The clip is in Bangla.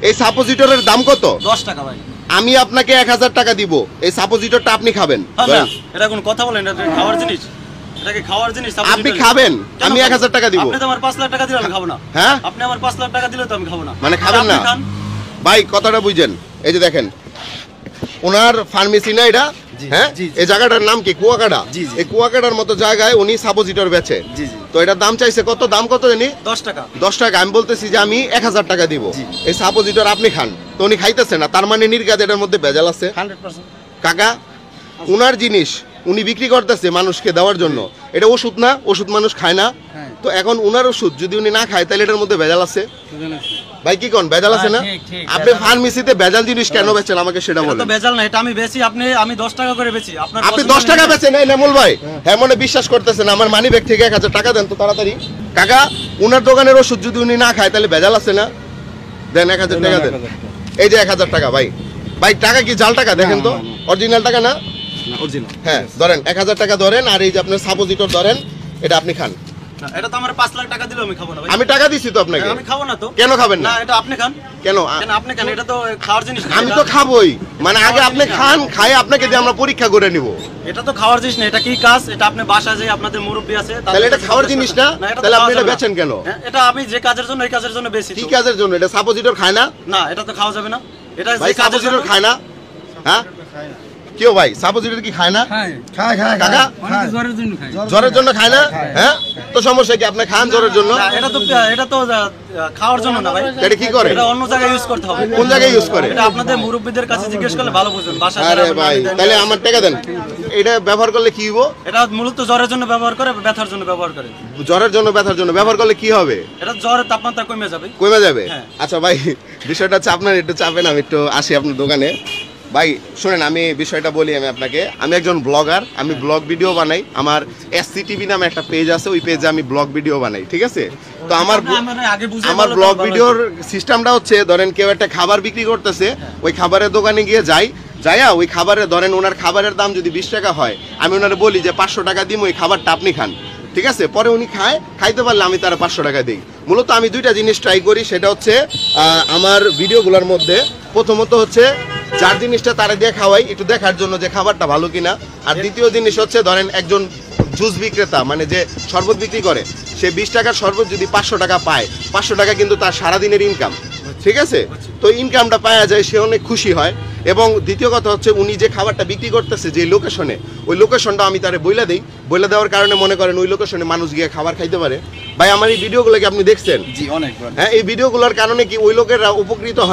এই সাপোজিটরের দাম কত? 10 টাকা ভাই। আমি আপনাকে 1000 টাকা দিব, এই সাপোজিটরটা আপনি খাবেন। এটা কোন কথা বলেন? এটা খাওয়ার জিনিস, এটাকে খাওয়ার জিনিস আপনি খাবেন, আমি 1000 টাকা দিব। আপনি তো আমার 5 লাখ টাকা দিলে আমি খাবো না। হ্যাঁ, আপনি আমার 5 লাখ টাকা দিলে তো আমি খাবো না। মানে খাবেন না ভাই, কথাটা বুঝেন। এই যে দেখেন ওনার ফার্মেসি না এটা, হ্যাঁ, এই জায়গাটার নাম কি? কুয়াকাটা। এই কুয়াকাটার মতো জায়গায় উনি সাপোজিটর বেচে। তো এটার দাম চাইছে কত? দাম কত জানি? 10 টাকা। 10 টাকা। আমি বলতেছি যে আমি 1000 টাকা দিব, এই সাপোজিটর আপনি খান। তো উনি খাইতেছে না, তার মানে নির্গাত এটার মধ্যে ভেজাল আছে 100%। কাকা, উনার জিনিস উনি বিক্রি করতেছে মানুষকে দেওয়ার জন্য। এটা ওষুধ না, ওষুধ মানুষ খায় না। তো এখন উনার ওষুধ যদি উনি না খায় তাহলে এটার মধ্যে ভেজাল আছে ভাই। কি কোন ভেজাল আছে না? আপনি ফার্মেসিতে ভেজাল জিনিস কেন বেচেন আমাকে সেটা বলেন। এটা তো ভেজাল না, এটা আমি বেচি। আমি 10 টাকা করে বেচি। আপনি 10 টাকা বেচেন? এই নামুল ভাই, হ্যাঁ মনে বিশ্বাস করতেছেন? আমার মানি ব্যাগ থেকে 1000 টাকা দেন তো তাড়াতাড়ি। কাকা, উনার দোকানের ওষুধ যদি উনি না খায় তাহলে ভেজাল আছে না? দেন 1000 টাকা দেন। এই যে 1000 টাকা ভাই। ভাই টাকা কি জাল টাকা? দেখেন তো, অরিজিনাল টাকা না? অরিজিনাল। হ্যাঁ ধরেন 1000 টাকা ধরেন, আর এই যে আপনার সাপোজিটর ধরেন, এটা আপনি খান। এটা তো আমার 5 লাখ টাকা দিলে আমি খাবো না ভাই। আমি টাকা দিছি তো আপনাকে। আমি খাবো না তো। কেন খাবেন না? না, এটা আপনি খান। কেন আপনি খান? এটা তো খাওয়ার জিনিস। আমি তো খাবোই, মানে আগে আপনি খান, খাই আপনাকে দিয়ে আমরা পরীক্ষা করে নিব। এটা তো খাওয়ার জিনিস না, এটা কি কাজ? এটা আপনি বাসায় যে আপনাদের মুরব্বি আছে তাহলে এটা খাওয়ার জিনিস না, তাহলে আপনি এটা বেচেন কেন? এটা আমি যে কাজের জন্য, এই কাজের জন্য বেশি। কি কাজের জন্য? এটা সাপোজিটর খায় না? না, এটা তো খাওয়া যাবে না। এটা ভাই সাপোজিটর খায় না? হ্যাঁ কেউ ভাই সাপোজিটর কি খায় না? খায় কাকা জ্বরের জন্য খায়। জ্বরের জন্য খায় না? হ্যাঁ, তো সমস্যা কি? আপনি খান জ্বরের জন্য? এটা তো খাওয়ার জন্য না ভাই। এটা কি করে? এটা অন্য জায়গায় ইউজ করতে হবে। কোন জায়গায় ইউজ করে? এটা আপনাদের মুরব্বিদের কাছে জিজ্ঞেস করলে ভালো বুঝবেন। বাসায় আরে ভাই, তাহলে আমার টাকা দেন। এটা ব্যবহার করলে কি হইব? এটা মূলত জ্বরের জন্য ব্যবহার করে, ব্যথার জন্য ব্যবহার করে। জ্বরের জন্য, ব্যথার জন্য ব্যবহার করলে কি হবে? এটা জ্বরের তাপমাত্রা কমে যাবে। কমে যাবে? আচ্ছা ভাই, বিষয়টা হচ্ছে আপনার একটু চাপেন, আমি একটু আসি আপনার দোকানে। ভাই শুনেন, আমি বিষয়টা বলি আমি আপনাকে। আমি একজন ব্লগার, আমি ব্লগ ভিডিও বানাই। আমার SCTV নামে একটা পেজ আছে, ওই পেজে আমি ব্লগ ভিডিও বানাই, ঠিক আছে? তো আমার ব্লগ ভিডিওর সিস্টেমটা হচ্ছে, ধরেন কেউ একটা খাবার বিক্রি করতেছে, ওই খাবারের দোকানে গিয়ে যাইয়া ওই খাবারের, ধরেন ওনার খাবারের দাম যদি 20 টাকা হয়, আমি ওনারে বলি যে 500 টাকা দিই, ওই খাবারটা আপনি খান, ঠিক আছে? পরে উনি খাইতে পারলে আমি তার 500 টাকা দিই। মূলত আমি দুইটা জিনিস ট্রাই করি, সেটা হচ্ছে আমার ভিডিওগুলোর মধ্যে প্রথমত হচ্ছে যার জিনিসটা তারা দিয়ে খাওয়াই, একটু দেখার জন্য যে খাবারটা ভালো কিনা। আর দ্বিতীয় জিনিস হচ্ছে, ধরেন একজন জুস বিক্রেতা, মানে যে শরবত বিক্রি করে, সে 20 টাকার শরবত যদি 500 টাকা পায়, 500 টাকা কিন্তু তার সারাদিনের ইনকাম, ঠিক আছে? তো ইনকামটা পাওয়া যায়, সে অনেক খুশি হয়। এবং দ্বিতীয় কথা হচ্ছে, উনি যে খাবারটা বিক্রি করতেছে যে লোকেশনে, ওই লোকেশনটা আমি তারে বইলা দিই। বইলা দেওয়ার কারণে মনে করেন ওই লোকেশনে মানুষ গিয়ে খাবার খাইতে পারে। ভাই আমার এই ভিডিওগুলো কি আপনি দেখছেন? জি, অনেক। হ্যাঁ, এই ভিডিওগুলোর কারণে কি ওই লোকেরা উপকৃত হয়?